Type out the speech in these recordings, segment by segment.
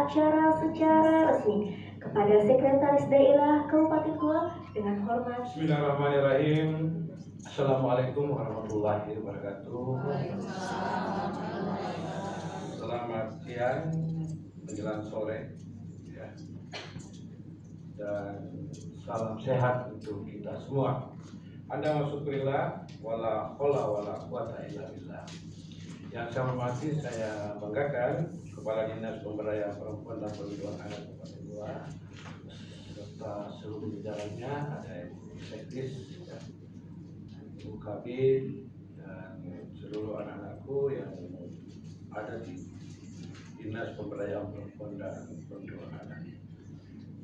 acara secara resmi. Kepada Sekretaris Daerah Kabupaten Goa dengan hormat. Bismillahirrahmanirrahim. Assalamualaikum warahmatullahi wabarakatuh. Selamat siang menjelang sore ya. Dan salam sehat untuk kita semua. Anda syukurillah wala haula wala quwata illa billah. Yang saya hormati, saya banggakan Kepala Dinas Pemberdayaan Perempuan dan Perlindungan Anak Kabupaten Goa serta seluruh jajarannya, ada Sekdis, ya, Ibu Kabin, dan seluruh anak-anakku yang ada di Dinas Pemberdayaan Perempuan dan Perlindungan Anak.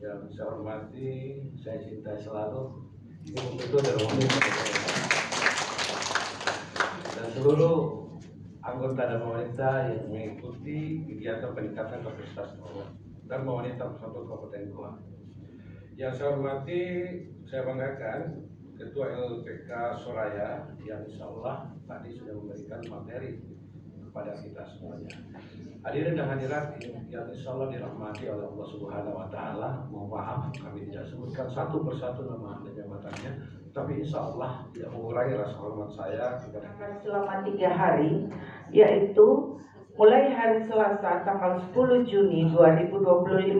Yang saya hormati, saya cintai selalu Ibu Ketua dan seluruh anggota dan wanita yang mengikuti kegiatan peningkatan kapasitas dan wanita bersatu Kabupaten Goa. Yang saya hormati, saya banggakan Ketua LPK Soraya yang insya Allah tadi sudah memberikan materi kepada kita semuanya. Hadirin dan hadirat yang insya Allah dirahmati oleh Allah Subhanahu Wa Taala. Mohon maaf kami tidak sebutkan satu persatu nama dan jabatannya, tapi insya Allah tidak mengurangi rasa hormat saya kepada selama 3 hari, yaitu mulai hari Selasa tanggal 10 Juni 2025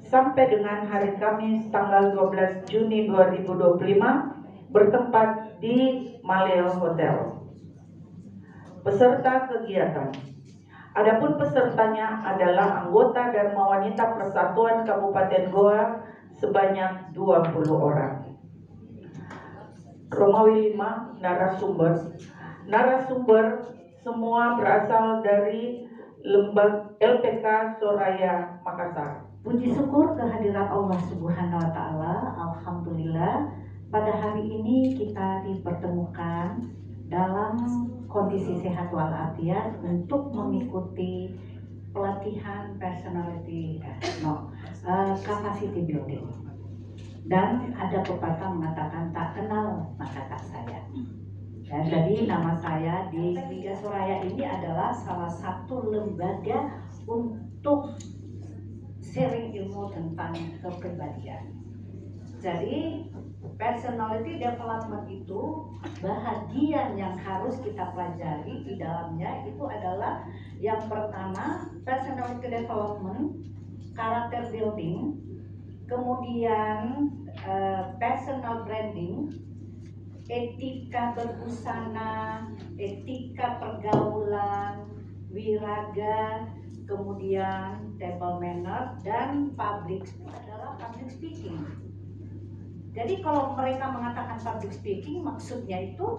sampai dengan hari Kamis tanggal 12 Juni 2025 bertempat di Maleo Hotel. Peserta kegiatan. Adapun pesertanya adalah anggota Dharma Wanita Persatuan Kabupaten Goa sebanyak 20 orang. Romawi 5, narasumber semua berasal dari Lembaga LPK Soraya Makassar. Puji syukur kehadirat Allah Subhanahu Wa Taala. Alhamdulillah pada hari ini kita dipertemukan dalam kondisi sehat walafiat untuk mengikuti pelatihan capacity building. Dan ada pepatah mengatakan tak kenal maka tak sayang. Ya, jadi nama saya di Liga Soraya ini adalah salah satu lembaga untuk sharing ilmu tentang kepribadian. Jadi personality development itu bahagian yang harus kita pelajari di dalamnya itu adalah yang pertama personality development, character building, kemudian personal branding, etika berbusana, etika pergaulan, wiraga, kemudian table manner, dan public speaking. Jadi kalau mereka mengatakan public speaking maksudnya itu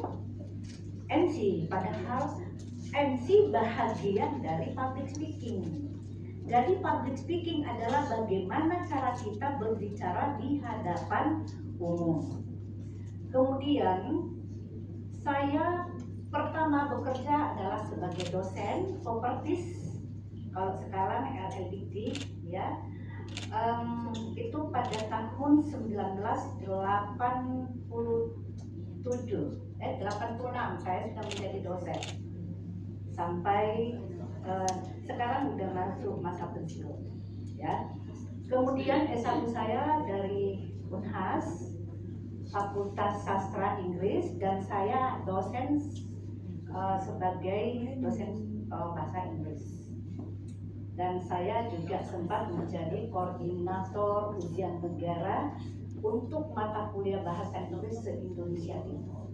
MC, padahal MC bahagian dari public speaking. Jadi public speaking adalah bagaimana cara kita berbicara di hadapan umum. Kemudian saya pertama bekerja adalah sebagai dosen properties, kalau sekarang LLDT ya. Itu pada tahun 1986 saya sudah menjadi dosen sampai sekarang udah masuk masa pensiun ya. Kemudian S1 saya dari Unhas Fakultas Sastra Inggris, dan saya dosen sebagai dosen bahasa Inggris. Dan saya juga sempat menjadi koordinator ujian negara untuk mata kuliah bahasa Inggris se-Indonesia Timur.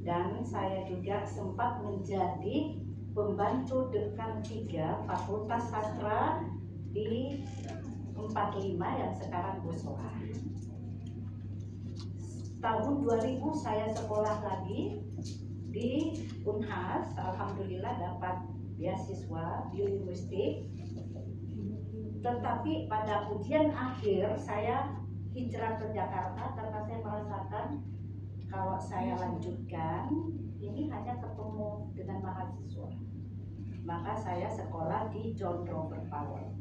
Dan saya juga sempat menjadi pembantu dekan 3 Fakultas Sastra di 45 yang sekarang Bosowa. Tahun 2000 saya sekolah lagi di Unhas, alhamdulillah dapat beasiswa biolinguistik. Tetapi pada ujian akhir saya hijrah ke Jakarta karena saya merasakan kalau saya lanjutkan ini hanya ketemu dengan mahasiswa. Maka saya sekolah di John Robert Power,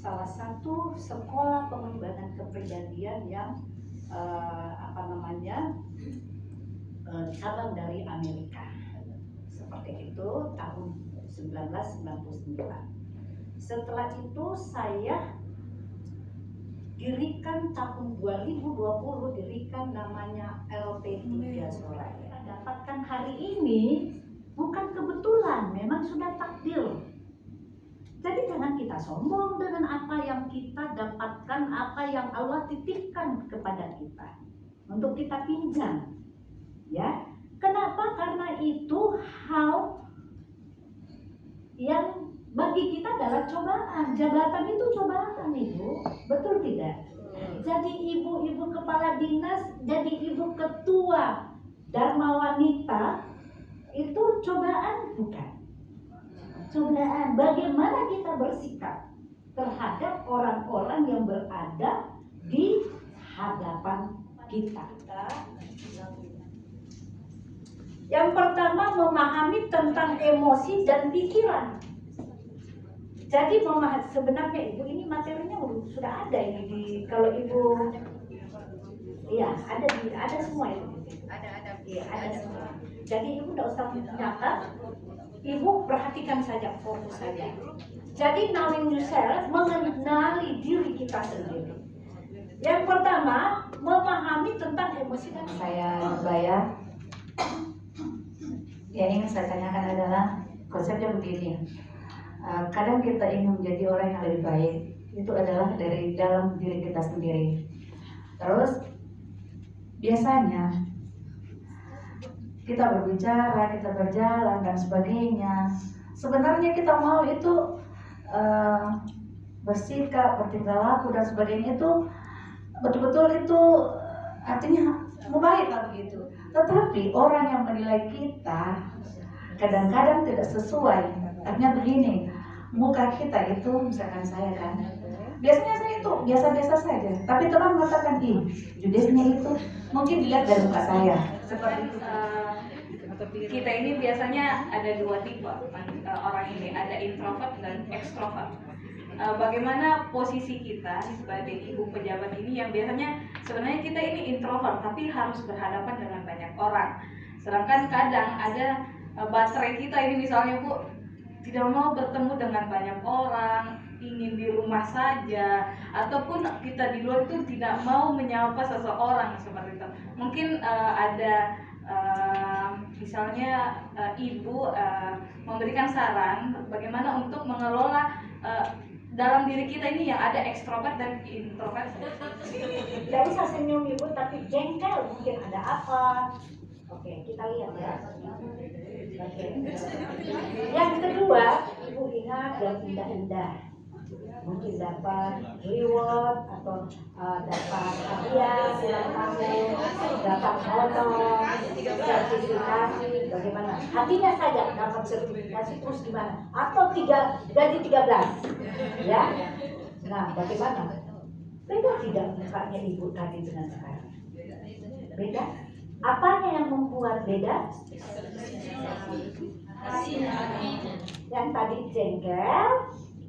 salah satu sekolah pengembangan kepribadian yang cabang dari Amerika. Seperti itu tahun 1999. Setelah itu saya dirikan tahun 2020, dirikan namanya LP3 Soraya. Kita dapatkan hari ini bukan kebetulan, memang sudah takdir. Jadi jangan kita sombong dengan apa yang kita dapatkan, apa yang Allah titipkan kepada kita untuk kita pinjam. Ya, kenapa? Karena itu hal yang bagi kita adalah cobaan. Jabatan itu cobaan, Ibu. Betul tidak? Jadi ibu-ibu kepala dinas, jadi ibu ketua Dharma Wanita itu cobaan bukan? Cobaan. Bagaimana kita bersikap terhadap orang-orang yang berada di hadapan kita. Yang pertama, memahami tentang emosi dan pikiran. Jadi sebenarnya Ibu, ini materinya sudah ada ini kalau Ibu, iya ada semua itu. Iya, ada semua. Jadi Ibu tidak usah mencatat, Ibu perhatikan saja, fokus saja. Jadi knowing yourself, mengenali diri kita sendiri. Yang pertama, memahami tentang emosi dan saya bayar. Yang ingin saya tanyakan adalah konsepnya begini. Kadang kita ingin menjadi orang yang lebih baik, itu adalah dari dalam diri kita sendiri. Terus biasanya kita berbicara, kita berjalan dan sebagainya. Sebenarnya kita mau itu bersikap, bertingkah laku dan sebagainya itu betul-betul itu artinya mau baik lah begitu. Tetapi orang yang menilai kita kadang-kadang tidak sesuai. Artinya begini, muka kita itu, misalkan saya kan, biasanya saya itu biasa-biasa saja, tapi teman mengatakan, ih, judesnya itu mungkin dilihat dari muka saya. Seperti kita ini biasanya ada dua tipe orang ini, ada introvert dan extrovert. Bagaimana posisi kita sebagai ibu pejabat ini yang biasanya sebenarnya kita ini introvert tapi harus berhadapan dengan banyak orang. Sedangkan kadang ada baterai kita ini misalnya Bu tidak mau bertemu dengan banyak orang, ingin di rumah saja, ataupun kita di luar itu tidak mau menyapa seseorang seperti itu. Mungkin ada misalnya ibu memberikan saran bagaimana untuk mengelola dalam diri kita ini yang ada ekstrovert dan introvert. Tidak usah senyum Ibu, tapi jengkel mungkin ada apa. Oke, kita lihat ya. Oke. Yang kedua, Ibu ingat dan indah-indah. Mungkin dapat reward atau dapat hadiah ulang tahun, dapat honor, sertifikasi, bagaimana? Hatinya saja dapat sertifikasi terus gimana? Atau gaji 13, ya? Nah, bagaimana? Beda tidak mukanya Ibu tadi dengan sekarang? Beda? Apanya yang membuat beda? Yang tadi jengkel,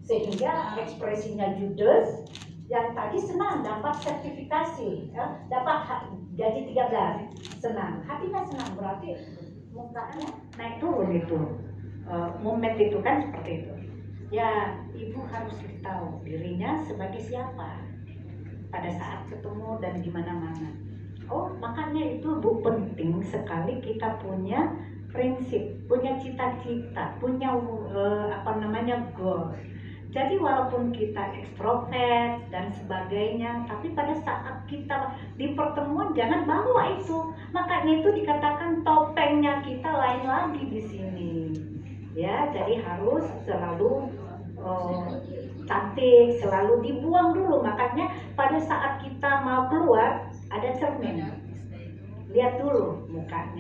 sehingga ekspresinya judes, yang tadi senang dapat sertifikasi, ya, dapat gaji 13, senang, hatinya senang, berarti mukanya naik turun itu, momen itu kan seperti itu. Ya, Ibu harus tahu dirinya sebagai siapa pada saat ketemu dan di mana-mana. Oh, makanya itu Bu penting sekali kita punya prinsip, punya cita-cita, punya goal. Jadi walaupun kita ekstrovert dan sebagainya, tapi pada saat kita di pertemuan jangan bawa itu. Makanya itu dikatakan topengnya kita lain lagi di sini. Ya, jadi harus selalu cantik, selalu dibuang dulu. Makanya pada saat kita mau keluar ada cermin. Lihat dulu mukanya.